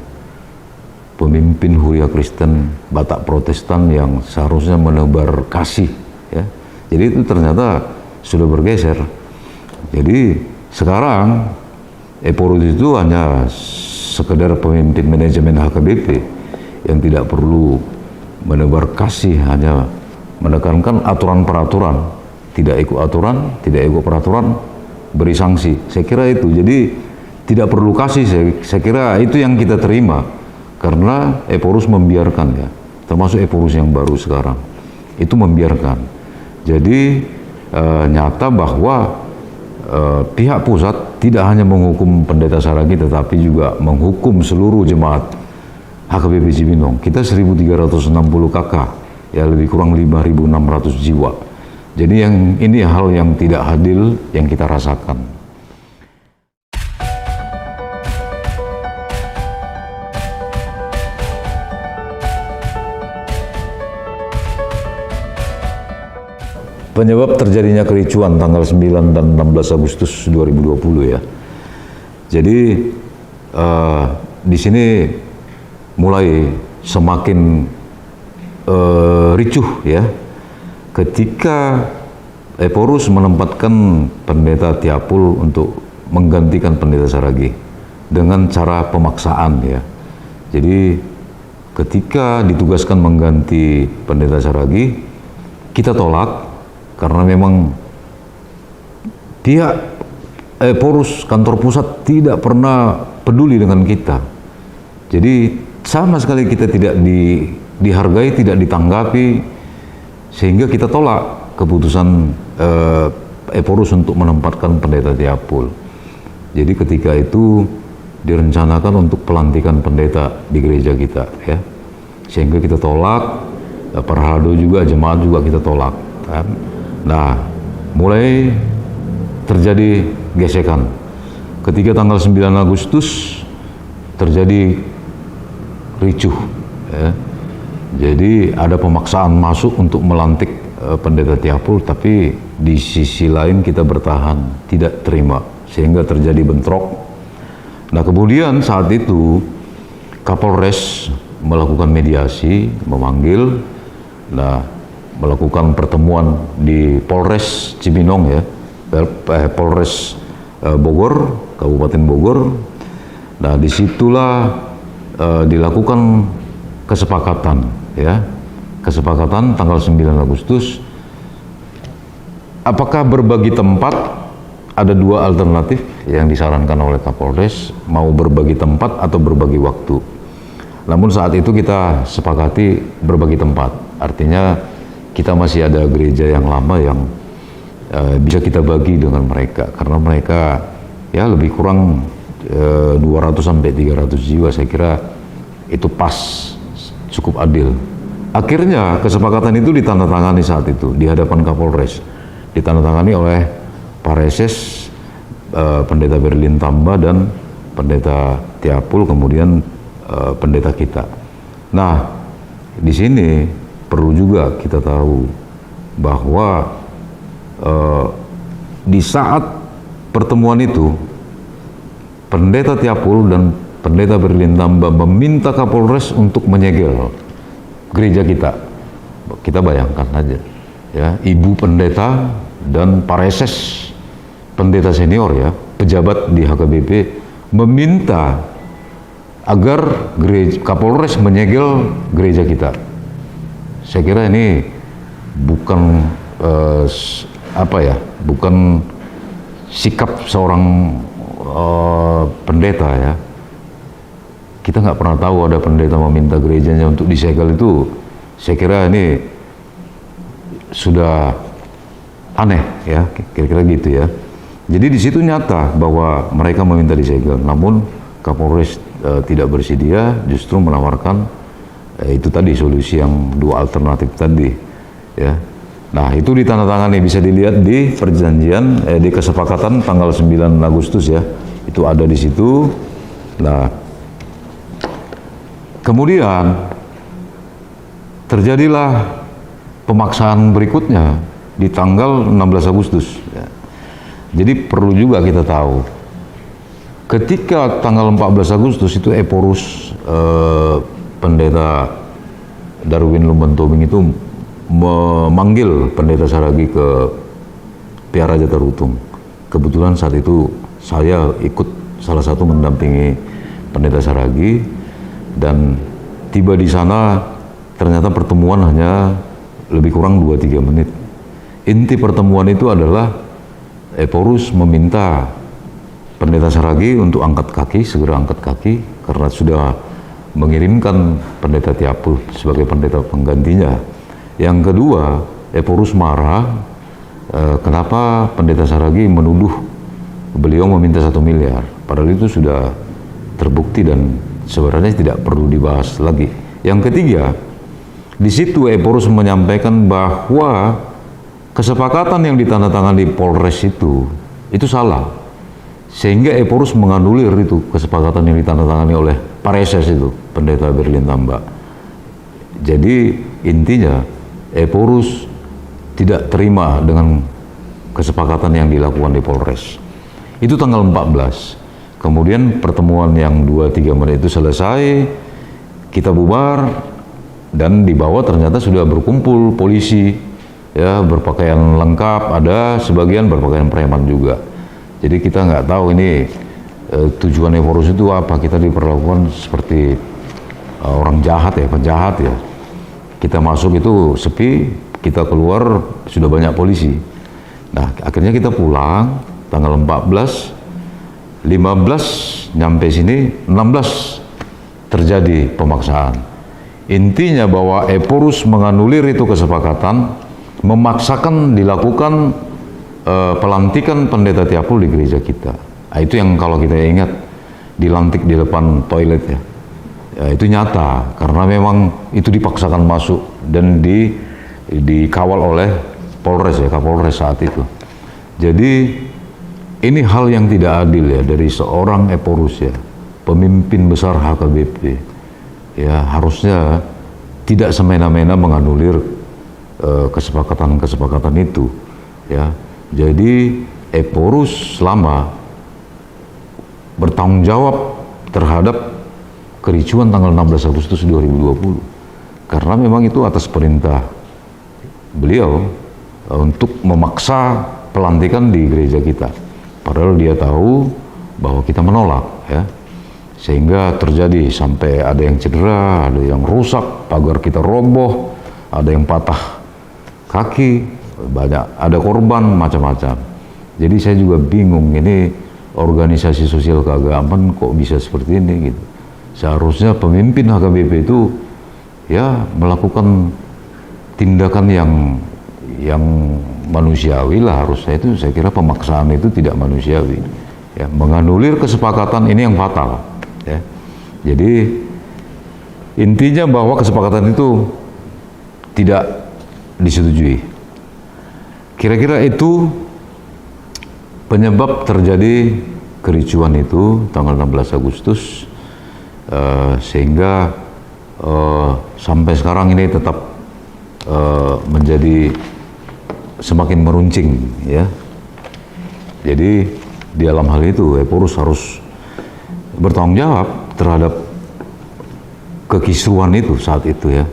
pemimpin Huria Kristen Batak Protestan yang seharusnya menebar kasih ya. Jadi itu ternyata sudah bergeser. Jadi sekarang Eporus itu hanya sekedar pemimpin manajemen HKBP yang tidak perlu menebar kasih, hanya menekankan aturan-peraturan, tidak ikut aturan, tidak ikut peraturan, beri sanksi. Saya kira itu, jadi tidak perlu kasih, saya kira itu yang kita terima, karena Eporus membiarkan ya, termasuk Eporus yang baru sekarang, itu membiarkan. Jadi nyata bahwa pihak pusat tidak hanya menghukum pendeta Saragi, tetapi juga menghukum seluruh jemaat HKBP Cibinong. Kita 1.360 KK, ya lebih kurang 5.600 jiwa. Jadi ini hal yang tidak adil yang kita rasakan. Penyebab terjadinya kericuan tanggal 9 dan 16 Agustus 2020 ya. Jadi di sini mulai semakin ricuh ya, ketika Eporus menempatkan pendeta Tiapul untuk menggantikan pendeta Saragi dengan cara pemaksaan ya. Jadi ketika ditugaskan mengganti pendeta Saragi, kita tolak karena memang pihak Eporus kantor pusat tidak pernah peduli dengan kita. Jadi sama sekali kita tidak dihargai, tidak ditanggapi, sehingga kita tolak keputusan Eporus untuk menempatkan pendeta Tiapul. Jadi ketika itu direncanakan untuk pelantikan pendeta di gereja kita ya, sehingga kita tolak, Parhaldo juga, jemaat juga kita tolak kan. Nah, mulai terjadi gesekan. Ketika tanggal 9 Agustus terjadi ricuh ya. Jadi ada pemaksaan masuk untuk melantik pendeta Tiapul, tapi di sisi lain kita bertahan, tidak terima, sehingga terjadi bentrok. Nah, kemudian saat itu Kapolres melakukan mediasi, memanggil, melakukan pertemuan di Polres Cibinong ya, Polres Bogor, Kabupaten Bogor. Nah, disitulah dilakukan kesepakatan ya, kesepakatan tanggal 9 Agustus. Apakah berbagi tempat? Ada dua alternatif yang disarankan oleh Kapolres, mau berbagi tempat atau berbagi waktu. Namun saat itu kita sepakati berbagi tempat, artinya kita masih ada gereja yang lama yang bisa kita bagi dengan mereka, karena mereka ya lebih kurang 200 sampai 300 jiwa. Saya kira itu pas, cukup adil. Akhirnya kesepakatan itu ditandatangani saat itu di hadapan Kapolres, ditandatangani oleh Pareses, Pendeta Berlin Tamba dan Pendeta Tiapul, kemudian pendeta kita. Nah, di sini perlu juga kita tahu bahwa di saat pertemuan itu Pendeta Tiapul dan Pendeta Berlin Tamba meminta Kapolres untuk menyegel gereja kita. Kita bayangkan aja, ya, ibu pendeta dan pareses pendeta senior, ya, pejabat di HKBP meminta agar Kapolres menyegel gereja kita. Saya kira ini bukan bukan sikap seorang pendeta, ya. Kita nggak pernah tahu ada pendeta meminta gerejanya untuk disegel itu. Saya kira ini sudah aneh, ya, kira-kira gitu, ya. Jadi di situ nyata bahwa mereka meminta disegel, namun Kapolres tidak bersedia, justru menawarkan itu tadi solusi yang dua alternatif tadi, ya. Nah, itu ditandatangani, bisa dilihat di perjanjian di kesepakatan tanggal 9 Agustus, ya. Itu ada di situ. Nah, kemudian terjadilah pemaksaan berikutnya di tanggal 16 Agustus. Ya. Jadi perlu juga kita tahu, ketika tanggal 14 Agustus itu Eporus, Pendeta Darwin Lumbentobing itu memanggil Pendeta Saragi ke Piara Jatarutung. Kebetulan saat itu saya ikut salah satu mendampingi Pendeta Saragi, dan tiba di sana ternyata pertemuan hanya lebih kurang 2-3 menit. Inti pertemuan itu adalah Eporus meminta Pendeta Saragi untuk angkat kaki, segera angkat kaki, karena sudah mengirimkan Pendeta Tiapul sebagai pendeta penggantinya. Yang kedua, Eporus marah kenapa Pendeta Saragi menuduh beliau meminta 1 miliar, padahal itu sudah terbukti dan sebenarnya tidak perlu dibahas lagi. Yang ketiga, di situ Eporus menyampaikan bahwa kesepakatan yang ditandatangani Polres itu salah, sehingga Eporus menganulir itu kesepakatan yang ditandatangani oleh Pareses itu, Pendeta Berlin Tamba. Jadi intinya Eporus tidak terima dengan kesepakatan yang dilakukan di Polres. Itu tanggal 14. Kemudian pertemuan yang 2-3 menit itu selesai, kita bubar, dan di bawah ternyata sudah berkumpul polisi, ya, berpakaian lengkap, ada sebagian berpakaian preman juga. Jadi kita nggak tahu ini tujuan Eporus itu apa. Kita diperlakukan seperti orang jahat, ya, penjahat, ya. Kita masuk itu sepi, kita keluar sudah banyak polisi. Nah, akhirnya kita pulang tanggal 14. 15 nyampe sini, 16 terjadi pemaksaan. Intinya bahwa Eporus menganulir itu kesepakatan, memaksakan dilakukan pelantikan Pendeta Tiapul di gereja kita. Nah, itu yang kalau kita ingat dilantik di depan toilet, ya. Ya, itu nyata karena memang itu dipaksakan masuk dan dikawal oleh Polres, ya, Kapolres saat itu. Jadi ini hal yang tidak adil, ya, dari seorang Eporus, ya, pemimpin besar HKBP, ya, harusnya tidak semena-mena menganulir kesepakatan-kesepakatan itu, ya. Jadi Eporus selama bertanggung jawab terhadap kericuan tanggal 16 Agustus 2020, karena memang itu atas perintah beliau untuk memaksa pelantikan di gereja kita. Padahal dia tahu bahwa kita menolak, ya, sehingga terjadi sampai ada yang cedera, ada yang rusak, pagar kita roboh, ada yang patah kaki, banyak, ada korban macam-macam. Jadi saya juga bingung, ini organisasi sosial keagamaan kok bisa seperti ini, gitu. Seharusnya pemimpin HKBP itu, ya, melakukan tindakan yang manusiawi lah harusnya. Itu saya kira pemaksaan itu tidak manusiawi, ya. Menganulir kesepakatan ini yang fatal, ya. Jadi Intinya bahwa kesepakatan itu tidak disetujui. Kira-kira itu penyebab terjadi kericuan itu tanggal 16 Agustus, sehingga sampai sekarang ini tetap menjadi semakin meruncing, ya. Jadi di dalam hal itu Eporus harus bertanggung jawab terhadap kekisruan itu saat itu, ya.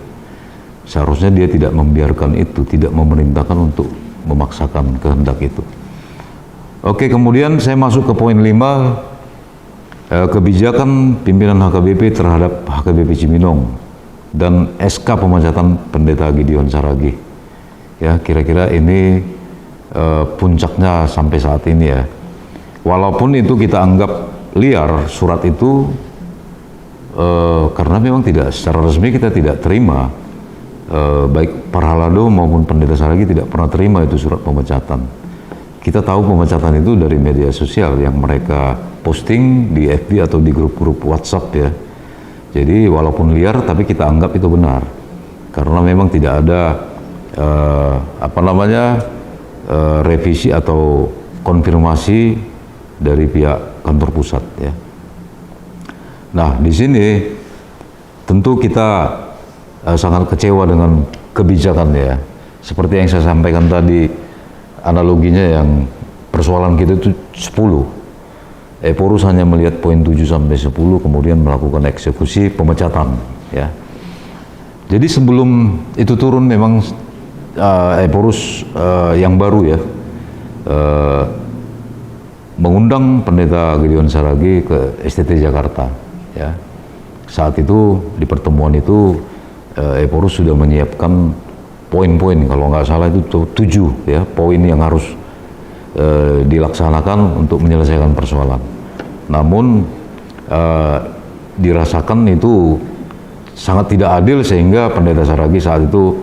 Seharusnya dia tidak membiarkan itu, tidak memerintahkan untuk memaksakan kehendak itu. Oke, kemudian saya masuk ke poin 5, kebijakan pimpinan HKBP terhadap HKBP Cibinong dan SK pemecatan Pendeta Gideon Saragih. Ya, kira-kira ini puncaknya sampai saat ini, ya. Walaupun itu kita anggap liar surat itu, karena memang tidak secara resmi kita tidak terima, baik Parhalado maupun Pendeta Saragih tidak pernah terima itu surat pemecatan. Kita tahu pemecatan itu dari media sosial yang mereka posting di FB atau di grup-grup WhatsApp, ya. Jadi walaupun liar tapi kita anggap itu benar karena memang tidak ada revisi atau konfirmasi dari pihak kantor pusat, ya. Nah, di sini tentu kita sangat kecewa dengan kebijakan, ya. Seperti yang saya sampaikan tadi, analoginya yang persoalan kita itu 10. Eporus hanya melihat poin 7 sampai 10 kemudian melakukan eksekusi pemecatan, ya. Jadi sebelum itu turun memang Eporus yang baru, ya, mengundang Pendeta Gideon Saragih ke STT Jakarta, ya. Saat itu di pertemuan itu Eporus sudah menyiapkan poin-poin, kalau nggak salah itu 7, ya, poin yang harus dilaksanakan untuk menyelesaikan persoalan. Namun dirasakan itu sangat tidak adil sehingga Pendeta Saragih saat itu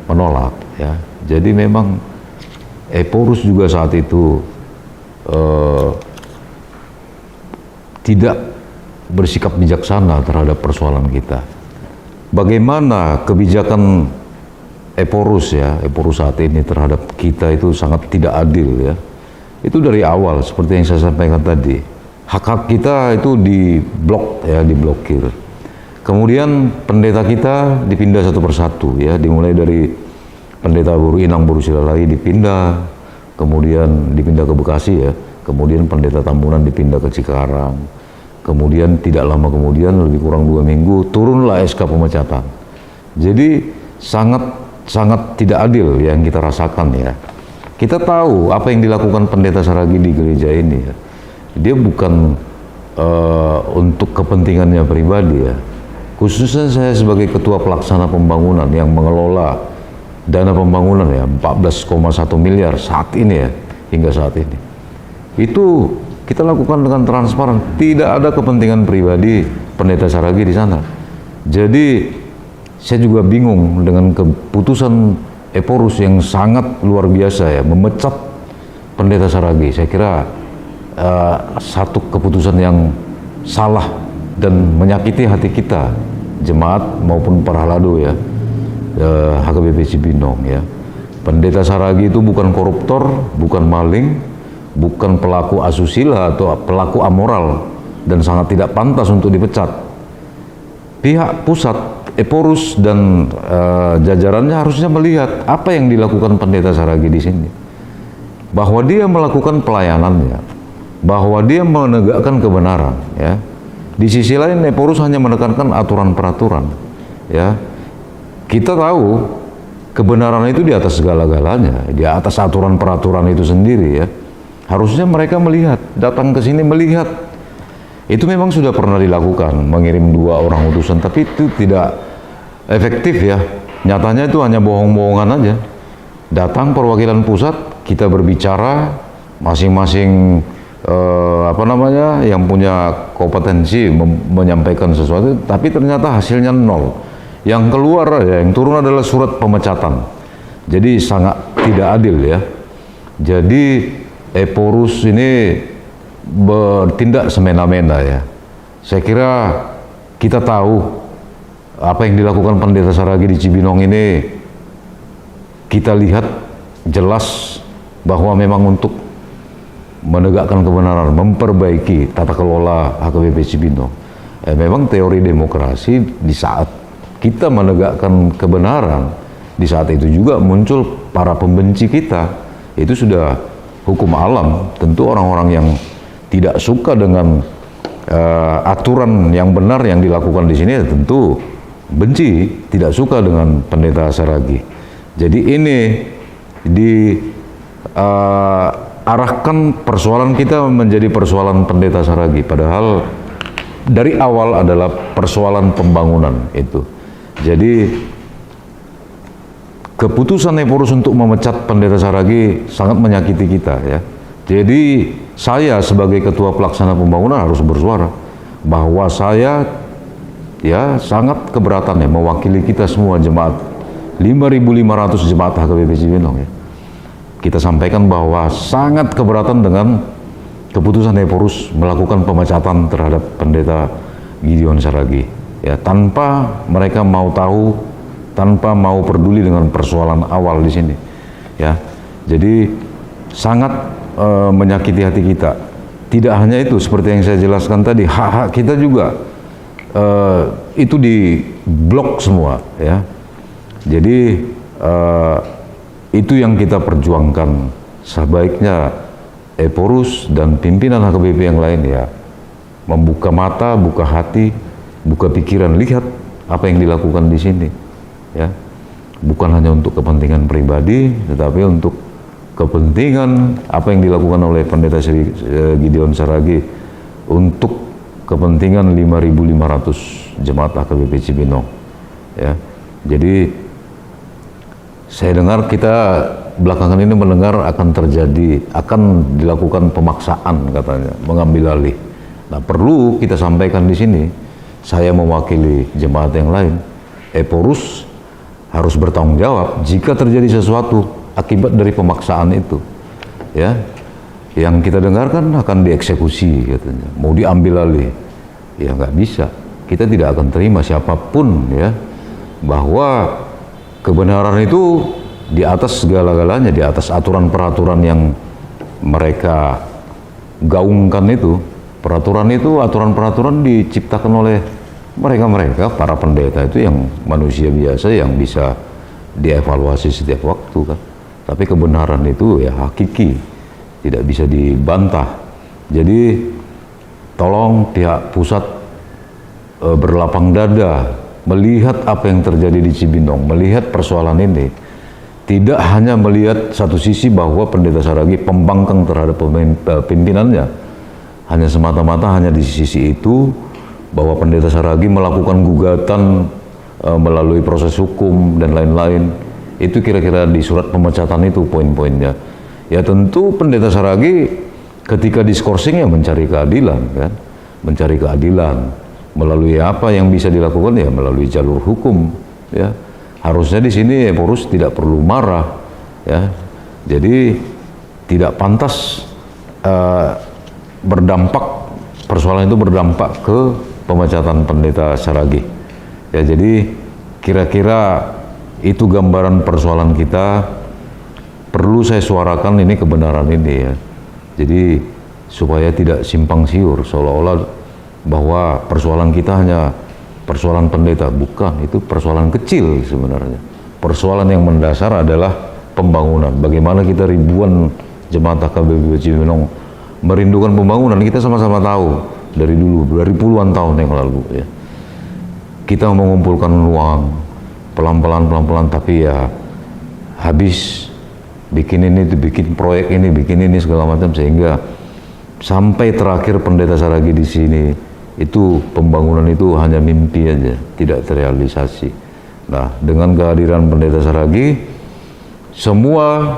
menolak, ya. Jadi memang Eporus juga saat itu tidak bersikap bijaksana terhadap persoalan kita. Bagaimana kebijakan Eporus, ya, Eporus saat ini terhadap kita itu sangat tidak adil, ya. Itu dari awal seperti yang saya sampaikan tadi, hak-hak kita itu diblok, ya, diblokir. Kemudian pendeta kita dipindah satu persatu, ya, dimulai dari Pendeta Boru Inang Boru Silalai dipindah, kemudian dipindah ke Bekasi, ya, kemudian Pendeta Tambunan dipindah ke Cikarang, kemudian tidak lama kemudian lebih kurang 2 minggu turunlah SK pemecatan. Jadi sangat tidak adil yang kita rasakan, ya. Kita tahu apa yang dilakukan Pendeta Saragih di gereja ini, ya. Dia bukan untuk kepentingannya pribadi, ya. Khususnya saya sebagai ketua pelaksana pembangunan yang mengelola dana pembangunan, ya, 14,1 miliar saat ini, ya, hingga saat ini. Itu kita lakukan dengan transparan, tidak ada kepentingan pribadi Pendeta Saragih di sana. Jadi saya juga bingung dengan keputusan Eporus yang sangat luar biasa, ya, memecat Pendeta Saragih. Saya kira satu keputusan yang salah dan menyakiti hati kita, jemaat maupun Parhalado, ya, HKBP Cibinong, ya. Pendeta Saragih itu bukan koruptor, bukan maling, bukan pelaku asusila atau pelaku amoral dan sangat tidak pantas untuk dipecat. Pihak pusat, Eporus dan jajarannya harusnya melihat apa yang dilakukan Pendeta Saragih di sini, bahwa dia melakukan pelayanannya, bahwa dia menegakkan kebenaran, ya. Di sisi lain Eporus hanya menekankan aturan peraturan, ya. Kita tahu kebenaran itu di atas segala-galanya, di atas aturan peraturan itu sendiri, ya. Harusnya mereka melihat, datang ke sini melihat. Itu memang sudah pernah dilakukan, mengirim 2 orang utusan, tapi itu tidak efektif, ya. Nyatanya itu hanya bohong-bohongan aja. Datang perwakilan pusat, kita berbicara, masing-masing yang punya kompetensi menyampaikan sesuatu, tapi ternyata hasilnya 0. Yang keluar, ya, yang turun adalah surat pemecatan. Jadi sangat tidak adil, ya. Jadi Eporus ini bertindak semena-mena, ya. Saya kira kita tahu apa yang dilakukan Pendeta Saragi di Cibinong ini, kita lihat jelas bahwa memang untuk menegakkan kebenaran, memperbaiki tata kelola HKBP Cibinong. Memang teori demokrasi di saat kita menegakkan kebenaran, di saat itu juga muncul para pembenci kita. Itu sudah hukum alam. Tentu orang-orang yang tidak suka dengan aturan yang benar yang dilakukan di sini tentu benci, tidak suka dengan Pendeta Saragi. Jadi ini diarahkan persoalan kita menjadi persoalan Pendeta Saragi, padahal dari awal adalah persoalan pembangunan itu. Jadi keputusan Eporus untuk memecat Pendeta Saragi sangat menyakiti kita, ya. Jadi saya sebagai ketua pelaksana pembangunan harus bersuara bahwa saya ya sangat keberatan ya mewakili kita semua jemaat 5.500 jemaat HKBP Cibinong, ya. Kita sampaikan bahwa sangat keberatan dengan keputusan Eporus melakukan pemecatan terhadap Pendeta Gideon Saragi, ya, tanpa mereka mau tahu, tanpa mau peduli dengan persoalan awal di sini, ya. Jadi sangat menyakiti hati kita. Tidak hanya itu, seperti yang saya jelaskan tadi, hak-hak kita juga itu diblok semua, ya. Jadi itu yang kita perjuangkan. Sebaiknya Eporus dan pimpinan HKBP yang lain ya membuka mata, buka hati, buka pikiran, lihat apa yang dilakukan di sini, ya. Bukan hanya untuk kepentingan pribadi, tetapi untuk kepentingan apa yang dilakukan oleh Pendeta Gideon Saragi untuk kepentingan 5.500 jemaat HKBP Cibinong, ya. Jadi saya dengar, kita belakangan ini mendengar akan dilakukan pemaksaan, katanya, mengambil alih. Nah, perlu kita sampaikan di sini, saya mewakili jemaat yang lain, Eporus harus bertanggung jawab jika terjadi sesuatu akibat dari pemaksaan itu, ya. Yang kita dengarkan akan dieksekusi, katanya, mau diambil alih. Ya nggak bisa, kita tidak akan terima siapapun, ya, bahwa kebenaran itu di atas segala-galanya, di atas aturan-peraturan yang mereka gaungkan itu. Peraturan itu, aturan-peraturan diciptakan oleh mereka-mereka, para pendeta itu yang manusia biasa yang bisa dievaluasi setiap waktu, kan. Tapi kebenaran itu ya hakiki, tidak bisa dibantah. Jadi tolong pihak pusat berlapang dada melihat apa yang terjadi di Cibinong, melihat persoalan ini. Tidak hanya melihat satu sisi bahwa Pendeta Saragi pembangkang terhadap pimpinannya, hanya semata-mata hanya di sisi itu, bahwa Pendeta Saragi melakukan gugatan melalui proses hukum dan lain-lain. Itu kira-kira di surat pemecatan itu poin-poinnya. Ya tentu Pendeta Saragi ketika diskorsing ya mencari keadilan, kan, mencari keadilan melalui apa yang bisa dilakukan, ya melalui jalur hukum, ya. Harusnya di sini Eporus tidak perlu marah, ya. Jadi tidak pantas persoalan itu berdampak ke pemecatan Pendeta Saragi. Ya, jadi kira-kira itu gambaran persoalan kita. Perlu saya suarakan ini kebenaran ini, ya. Jadi supaya tidak simpang siur seolah-olah bahwa persoalan kita hanya persoalan pendeta. Bukan, itu persoalan kecil sebenarnya. Persoalan yang mendasar adalah pembangunan. Bagaimana kita ribuan jemaat HKBP Cibinong merindukan pembangunan, kita sama-sama tahu dari dulu, dari puluhan tahun yang lalu, ya. Kita mengumpulkan uang pelan-pelan, tapi ya habis bikin ini, bikin proyek ini, bikin ini segala macam, sehingga sampai terakhir Pendeta Saragi di sini itu pembangunan itu hanya mimpi aja, tidak terrealisasi. Nah, dengan kehadiran Pendeta Saragi, semua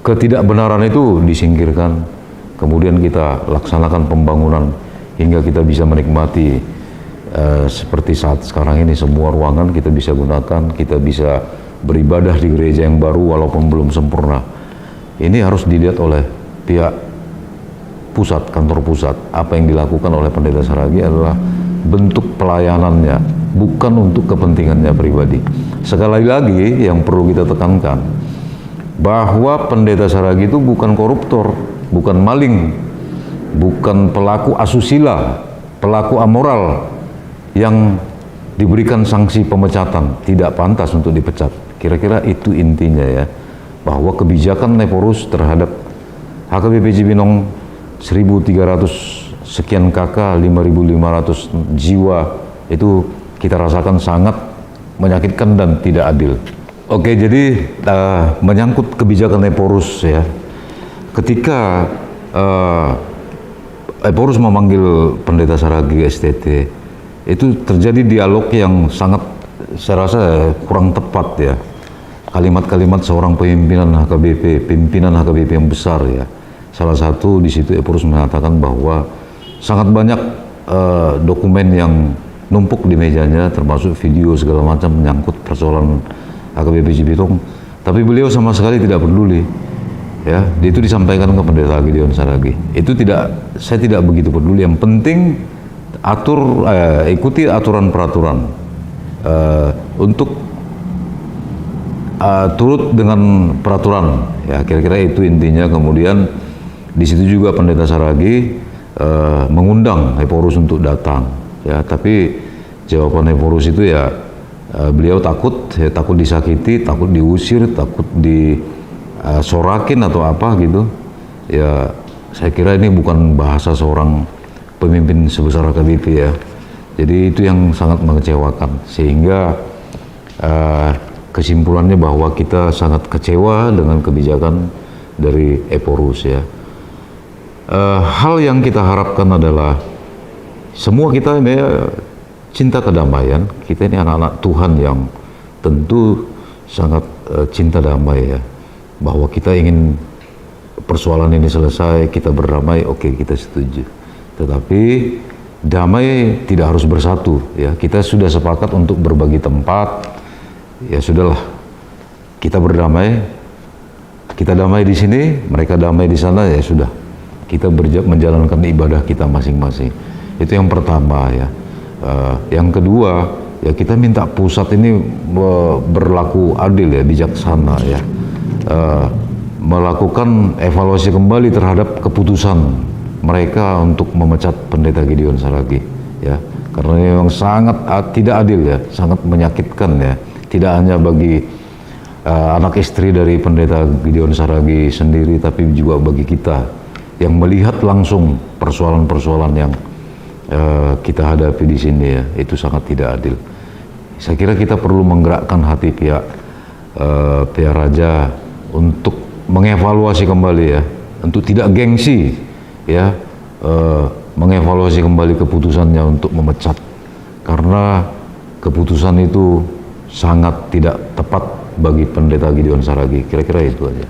ketidakbenaran itu disingkirkan. Kemudian kita laksanakan pembangunan hingga kita bisa menikmati seperti saat sekarang ini, semua ruangan kita bisa gunakan, kita bisa beribadah di gereja yang baru walaupun belum sempurna. Ini harus dilihat oleh pihak pusat, kantor pusat. Apa yang dilakukan oleh Pendeta Saragi adalah bentuk pelayanannya, bukan untuk kepentingannya pribadi. Sekali lagi yang perlu kita tekankan, bahwa Pendeta Saragi itu bukan koruptor, bukan maling, bukan pelaku asusila, pelaku amoral yang diberikan sanksi pemecatan, tidak pantas untuk dipecat. Kira-kira itu intinya ya, bahwa kebijakan Leporus terhadap HKBP Cibinong 1.300 sekian kakak, 5.500 jiwa, itu kita rasakan sangat menyakitkan dan tidak adil. Oke, jadi menyangkut kebijakan Leporus ya, ketika Leporus memanggil Pendeta Saragi STT, itu terjadi dialog yang sangat, saya rasa kurang tepat ya. Kalimat-kalimat seorang pimpinan HKBP yang besar ya. Salah satu di situ Leporus mengatakan bahwa sangat banyak dokumen yang numpuk di mejanya, termasuk video segala macam menyangkut persoalan HKBP Cibinong, tapi beliau sama sekali tidak peduli. Ya, itu disampaikan ke Pendeta Gideon Saragi. Itu saya tidak begitu peduli. Yang penting ikuti aturan peraturan untuk turut dengan peraturan. Ya, kira-kira itu intinya. Kemudian di situ juga Pendeta Saragi mengundang Leporus untuk datang. Ya, tapi jawaban Leporus itu ya beliau takut disakiti, takut diusir, takut disorakin atau apa gitu. Ya, saya kira ini bukan bahasa seorang pemimpin sebesar HKBP ya. Jadi itu yang sangat mengecewakan, sehingga kesimpulannya bahwa kita sangat kecewa dengan kebijakan dari Leporus ya. Hal yang kita harapkan adalah semua kita cinta kedamaian. Kita ini anak-anak Tuhan yang tentu sangat cinta damai ya. Bahwa kita ingin persoalan ini selesai, kita berdamai, oke, kita setuju. Tetapi damai tidak harus bersatu ya. Kita sudah sepakat untuk berbagi tempat, ya sudahlah, kita berdamai, kita damai di sini, mereka damai di sana, ya sudah, kita menjalankan ibadah kita masing-masing. Itu yang pertama ya. Yang kedua ya, kita minta pusat ini berlaku adil ya, bijaksana ya, melakukan evaluasi kembali terhadap keputusan mereka untuk memecat Pendeta Gideon Saragi ya, karena memang sangat tidak adil ya, sangat menyakitkan ya, tidak hanya bagi anak istri dari Pendeta Gideon Saragi sendiri, tapi juga bagi kita yang melihat langsung persoalan-persoalan yang kita hadapi di sini ya. Itu sangat tidak adil. Saya kira kita perlu menggerakkan hati pihak raja untuk mengevaluasi kembali ya, untuk tidak gengsi ya, mengevaluasi kembali keputusannya untuk memecat, karena keputusan itu sangat tidak tepat bagi Pendeta Gideon Saragi. Kira-kira itu aja.